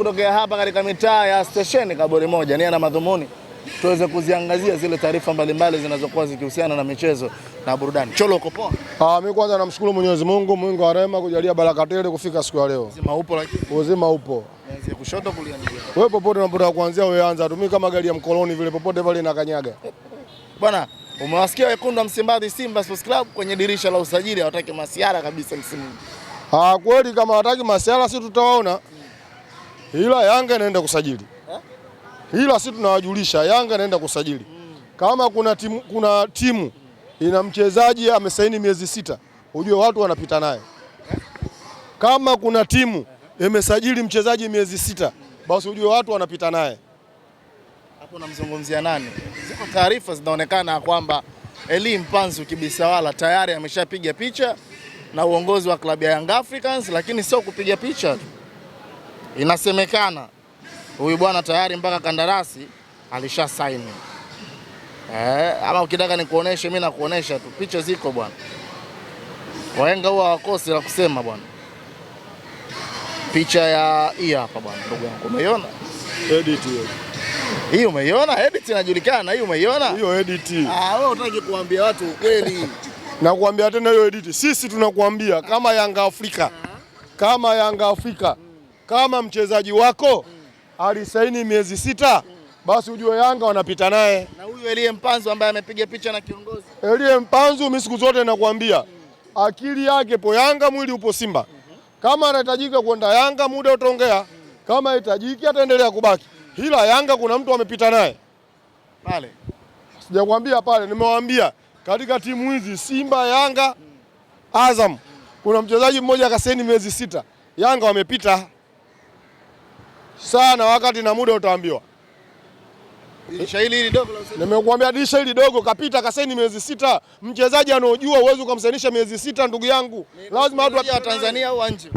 kutokea hapa katika mitaa ya stesheni Kaburi moja, nia na madhumuni tuweze kuziangazia zile taarifa mbalimbali zinazokuwa zikihusiana na michezo na burudani. Cholo, uko poa? Mimi kwanza namshukuru Mwenyezi Mungu, Mungu wa rehema kujalia baraka tele kufika siku ya leo. Uzima upo lakini? Uzima upo. Nianzie kushoto kulia ndio. Wewe popote unapotaka kuanzia wewe anza tu. Mimi kama gari ya mkoloni vile popote pale na kanyaga. Bwana, umewasikia wekundu wa Msimbazi Simba Sports Club kwenye dirisha la usajili hawataki masiara kabisa msimu. Kweli kama hawataki masiara sisi tutawaona. Ila Yanga inaenda kusajili. Ila sisi tunawajulisha Yanga inaenda kusajili. Kama kuna timu ina mchezaji amesaini miezi 6, ujue watu wanapita naye. Kama kuna timu imesajili mchezaji miezi 6, basi ujue watu wanapita naye. Hapo namzungumzia nani? Ziko taarifa zinaonekana kwamba Eli Mpanzu Kibisawala tayari ameshapiga picha na uongozi wa klabu ya Young Africans, lakini sio kupiga picha tu. Inasemekana huyu bwana tayari mpaka kandarasi alisha saini. Ama ukitaka nikuoneshe mimi nakuonesha tu. Picha ziko bwana. Wahenga huwa hawakosi la kusema bwana. Picha ya hii hapa bwana, ndugu yangu. Umeiona? Edit hiyo. Hii umeiona? Edit inajulikana. Hii umeiona? Hiyo edit. Wewe unataka kuambia watu ukweli. Na kuambia tena hiyo edit. Sisi tunakuambia kama Yanga Afrika. Kama Yanga Afrika. Kama mchezaji wako alisaini miezi 6, basi ujue Yanga wanapita naye. Na huyu Elie Mpanzu ambaye amepiga picha na kiongozi. Elie Mpanzu mimi siku zote nakwambia akili yake po Yanga, mwili upo Simba. Kama anahitajika kwenda Yanga muda utaongea. Kama hahitajiki ataendelea kubaki. Ila Yanga kuna mtu amepita naye. Pale. Sijakwambia pale, nimewaambia katika timu hizi Simba, Yanga, Azam kuna mchezaji mmoja akasaini miezi 6. Yanga wamepita sana, wakati na muda utaambiwa. Dirisha hili dogo la usajili. Nimekuambia dirisha hili dogo kapita kasaini miezi 6. Mchezaji anaojua uwezo ukamsainisha miezi 6 ndugu yangu. Lazima watu wa Tanzania au nje.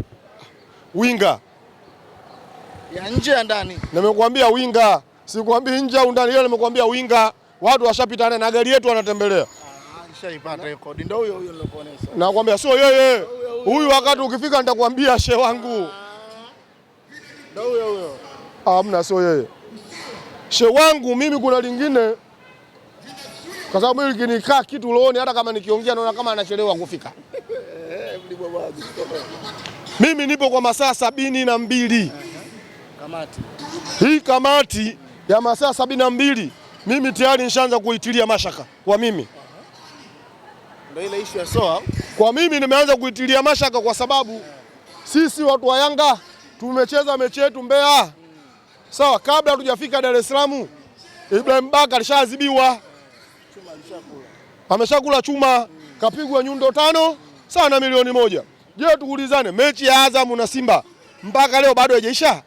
Winga. Ya nje ya ndani. Nimekuambia winga. Sikwambii nje au ndani, nimekuambia winga. Watu washapita na gari yetu wanatembelea. Nishaipata record. Ndio huyo nilokuonesha. Nakwambia sio yeye. Huyu wakati ukifika nitakwambia shehe wangu. Ndio huyo. Hamna, sio yeye. Shehe wangu mimi kuna lingine. Kwa sababu hili kinikaa kitu rohoni, hata kama nikiongea naona kama anachelewa kufika. Mimi nipo kwa masaa 72. Kamati. Hii kamati ya masaa 72 mimi tayari nishaanza kuitilia mashaka kwa mimi. Ndio ile issue ya Soa. Kwa mimi nimeanza kuitilia mashaka kwa sababu sisi watu wa Yanga tumecheza mechi yetu Mbeya. Sawa, kabla hatujafika Dar es Salaam Ibrahim Baka alishaadhibiwa. Chuma alishakula. Ameshakula chuma, kapigwa nyundo 5 sawa na milioni 1. Je, tuulizane mechi ya Azam na Simba mpaka leo bado haijaisha?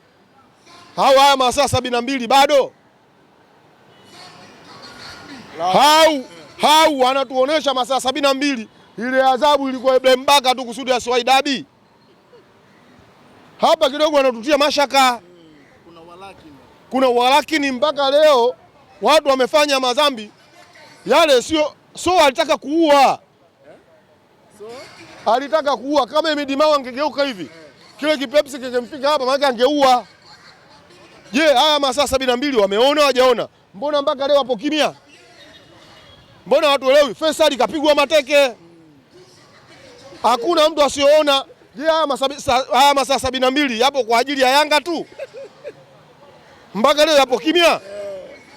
Haya masaa 72 bado? Hau anatuonesha masaa 72. Ile adhabu ilikuwa Ibrahim Baka tu kusudi asiwahi dabi. Hapa kidogo anatutia mashaka. Kuna walakini mpaka leo watu wamefanya madhambi. Yale sio alitaka kuua. Alitaka kuua. Kama Imidimao angegeuka hivi, kile kipepsi kingemfika hapa maana angeua. Je, haya masaa 72 wameona hawajaona? Mbona mpaka leo hapo kimya? Mbona watu elewi? Faisal kapigwa mateke. Hakuna mtu asioona. Je, haya masaa 72 yapo kwa ajili ya Yanga tu? Mpaka leo yapo kimya?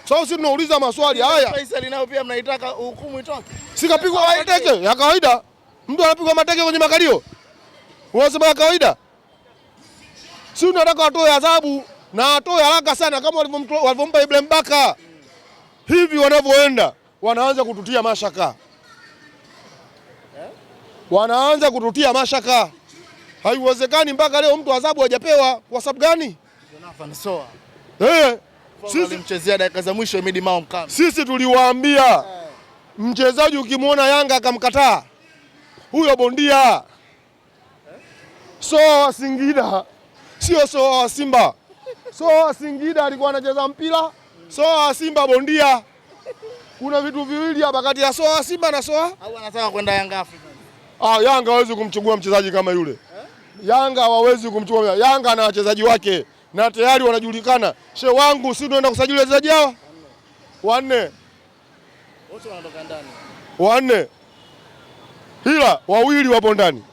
Sasa sisi tunauliza maswali haya. Faisal nao pia mnaitaka hukumu itoke. Si kapigwa mateke ya kawaida? Mtu anapigwa mateke kwenye makalio. Unasema ya kawaida? Si unataka watoe adhabu na atoe haraka sana kama walivyompa Ibrahim Baka. Hivi wanavyoenda wanaanza kututia mashaka. Wanaanza kututia mashaka. Haiwezekani mpaka leo mtu adhabu hajapewa. Kwa sababu gani? Jonathan Soa. Sisi alimchezea dakika za mwisho Imidimao mkana. Sisi tuliwaambia mchezaji ukimwona Yanga akamkataa, huyo bondia. Soa wa Singida sio Soa wa Simba. Soa wa Singida alikuwa anacheza mpira, Soa wa Simba bondia. Kuna vitu viwili hapa kati ya Soa wa Simba na Soa. Au anataka kwenda Yanga Afrika. Yanga hawezi kumchukua mchezaji kama yule. Yanga hawawezi kumchukua. Yanga na wachezaji wake. na tayari wanajulikana. Shehe wangu, si tunaenda kusajili wachezaji hawa wanne, wote wanatoka ndani, wanne, ila wawili wapo ndani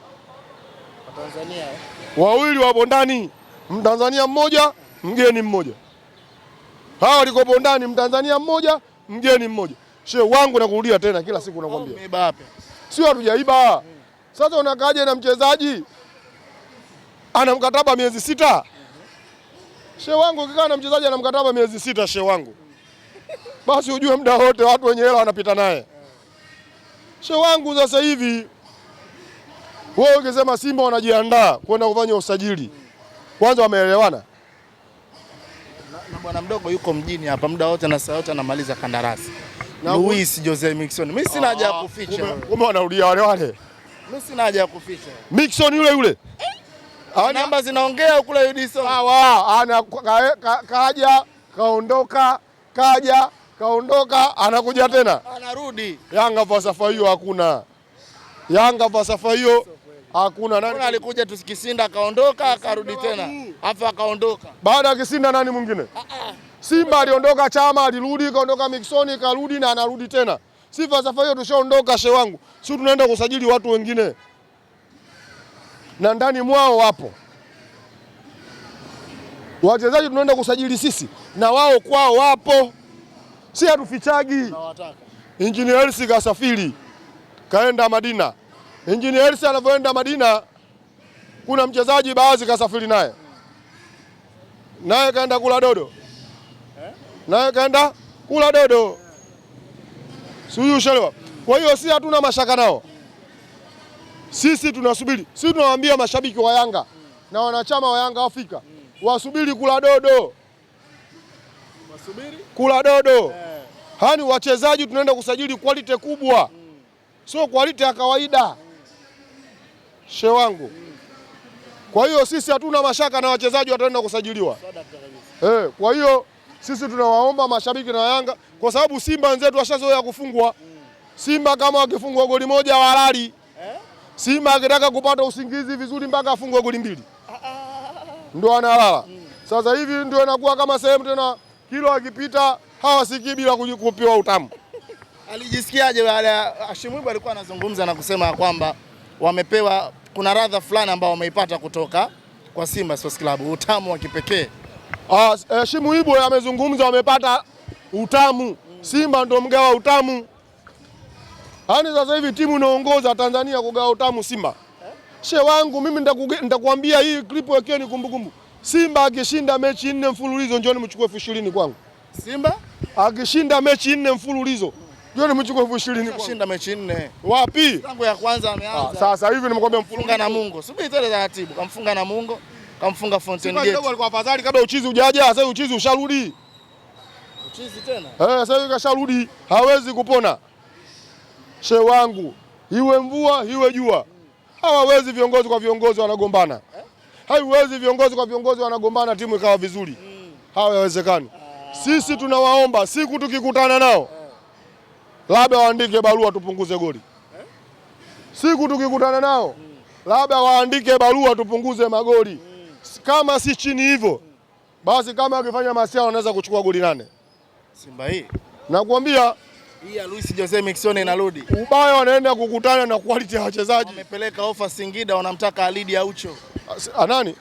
Tanzania, wawili wapo ndani, Mtanzania mmoja, mgeni mmoja. Hawa walikopo ndani, Mtanzania mmoja, mgeni mmoja. Shehe wangu, nakurudia tena, kila siku nakwambia, umeiba wapi? Sio hatujaiba. Sasa unakaje na mchezaji ana mkataba miezi 6? Shehe wangu, ukikaa na mchezaji ana mkataba miezi 6, shehe wangu, basi ujue muda wote watu wenye hela wanapita naye. Shehe wangu, sasa hivi wewe ukisema Simba wanajiandaa kwenda kufanya usajili, kwanza wameelewana na bwana mdogo yuko mjini hapa muda wote na saa yote anamaliza kandarasi na Luis Jose Miquissone. Mimi sina haja ya kuficha. Kumbe wanarudia wale. Mimi sina haja ya kuficha. Miquissone yule. Namba zinaongea kule Edison. Sawa, ana kaja, kaondoka, kaja, kaondoka, anakuja tena. Anarudi. Yanga falsafa hiyo hakuna. Yanga falsafa hiyo hakuna. Nani alikuja tusikisinda akaondoka akarudi tena. Afa akaondoka. Baada ya Kisinda nani mwingine? Simba aliondoka, Chama alirudi, kaondoka Miquissone, karudi na anarudi tena. Si falsafa hiyo, tushaondoka shehe wangu. Si tunaenda kusajili watu wengine. Na ndani mwao wapo wachezaji tunaenda kusajili sisi, na wao kwao wapo, si hatufichagi. Injinia Hersi kasafiri kaenda Madina. Injinia Hersi anavyoenda Madina, kuna mchezaji baadhi kasafiri naye kaenda kula dodo, naye kaenda kula dodo, sio ushelewa. Kwa hiyo si hatuna mashaka nao. Sisi tunasubiri, sisi tunawaambia mashabiki wa Yanga na wanachama wa Yanga Afrika wasubiri kula dodo, kula dodo. Hani wachezaji tunaenda kusajili quality kubwa, sio quality ya kawaida, shehe wangu. Kwa hiyo sisi hatuna mashaka na wachezaji wataenda kusajiliwa. Kwa hiyo sisi tunawaomba mashabiki na Yanga, kwa sababu Simba wenzetu washazoea kufungwa. Simba kama wakifungwa goli moja walali. Simba akitaka kupata usingizi vizuri mpaka afungwe goli 2 ndio analala. Sasa hivi ndio inakuwa kama sehemu tena, kilo akipita hawasikii bila kupewa utamu. Alijisikiaje baada ya Hashim Ibwe alikuwa anazungumza na kusema kwamba wamepewa, kuna radha fulani ambao wameipata kutoka kwa Simba Sports Club, utamu wa kipekee? Hashim Ibwe amezungumza wamepata utamu. Simba ndio mgawa utamu. Yaani sasa hivi timu inaongoza Tanzania kugawa utamu Simba. Shehe wangu, mimi nitakwambia hii clip wekeni kumbukumbu. Simba akishinda mechi 4 mfululizo, njoni mchukue 20,000 kwangu. Simba akishinda mechi 4 mfululizo, njoni mchukue 20,000 kwangu. Akishinda mechi 4. Wapi? Tangu ya kwanza ameanza. Sasa hivi nimekuambia mfunga na Mungu. Subiri tele taratibu. Kamfunga na Mungu, kamfunga Fountain Gate. Simba alikuwa afadhali kabla uchizi hujaja, sasa uchizi usharudi. Uchizi tena? Sasa hivi kasharudi, hawezi kupona. Shehe wangu, iwe mvua iwe jua, hawawezi viongozi kwa viongozi wanagombana. Haiwezi viongozi kwa viongozi wanagombana timu ikawa vizuri. Hawawezekani. Sisi tunawaomba siku tukikutana nao, labda waandike barua tupunguze goli. Siku tukikutana nao, labda waandike barua tupunguze magoli. Kama si chini hivyo, basi kama akifanya masiara wanaweza kuchukua goli 8. Simba hii nakwambia, hii ya Luis Jose Miquissone inarudi. Ubaya wanaenda kukutana na quality ya wachezaji. Wamepeleka ofa Singida, wanamtaka Alidi Aucho. Nani?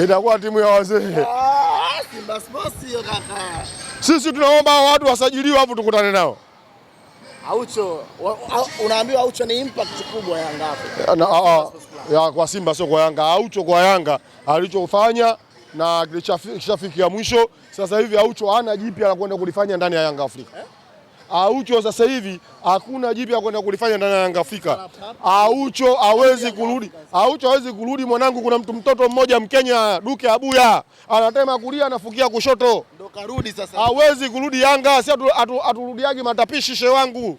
Itakuwa timu ya wazee. Simba Sports hiyo kaka. Sisi tunaomba watu wasajiliwe hapo tukutane nao. Aucho, unaambiwa Aucho ni impact kubwa ya Yanga. Ya kwa Simba sio kwa Yanga. Aucho kwa Yanga alichofanya na kishafikia mwisho. Sasa hivi Aucho hana jipya la kwenda kulifanya ndani ya Yanga Afrika. Aucho sasa hivi hakuna jipya kwenda kulifanya ndani ya Yanga Afrika. Aucho hawezi kurudi. Aucho hawezi kurudi mwanangu. Kuna mtoto mmoja Mkenya Duke Abuya anatema kulia anafukia kushoto. Ndio karudi sasa. Hawezi kurudi Yanga, si aturudiagi matapishi shehe wangu.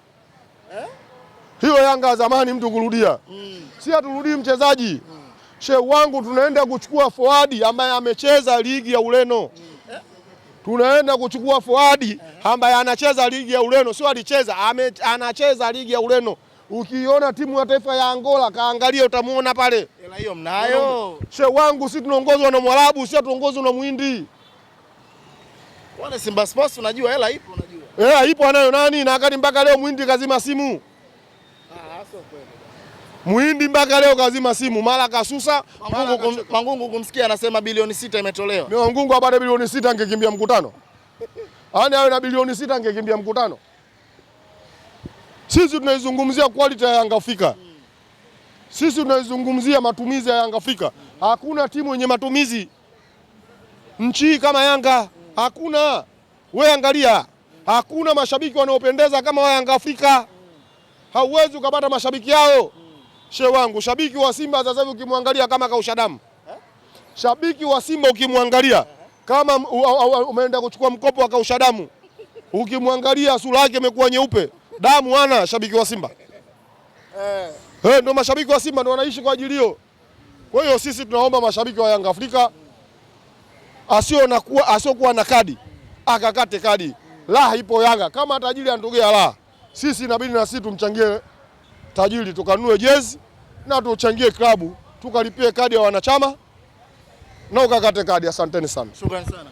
Hiyo Yanga zamani mtu kurudia. Si aturudii mchezaji. Shehe wangu, tunaenda kuchukua forward ambaye amecheza ligi ya Ureno. Tunaenda kuchukua forward ambaye anacheza ligi ya Ureno, sio alicheza, anacheza ligi ya Ureno. Ukiona timu ya taifa ya Angola kaangalia, utamuona pale. Hela hiyo mnayo. Shehe wangu, si tunaongozwa na Mwarabu, si tunaongozwa na Muhindi. Wale Simba Sports unajua hela ipo, unajua. Hela ipo, anayo nani? Na akati mpaka leo Muhindi kazima simu. Sio kweli. Muhindi mpaka leo kazima simu, mara kasusa. Mangungu kumsikia anasema bilioni 6 imetolewa. Mimi Mangungu apate bilioni 6 angekimbia mkutano. Yaani awe na bilioni 6 angekimbia mkutano. Sisi tunaizungumzia quality ya Yanga Afrika. Sisi tunaizungumzia matumizi ya Yanga Afrika. Hakuna timu yenye matumizi nchi kama Yanga. Hakuna. Wewe angalia. Hakuna mashabiki wanaopendeza kama wa Yanga Afrika. Hauwezi ukapata mashabiki yao. Shehe wangu, shabiki wa Simba sasa hivi ukimwangalia kama kausha damu. Shabiki wa Simba ukimwangalia kama umeenda kuchukua mkopo akausha damu. Ukimwangalia sura yake imekuwa nyeupe. Damu hana shabiki wa Simba. Ndio mashabiki wa Simba ndio wanaishi kwa ajili hiyo. Kwa hiyo sisi tunaomba mashabiki wa Yanga Afrika asiokuwa na kadi akakate kadi. La ipo Yanga kama tajiri antugea la. Sisi inabidi na sisi tumchangie tajiri, tukanunue jezi na tuchangie klabu, tukalipie kadi ya wanachama na ukakate kadi. Asanteni sana. Shukrani sana.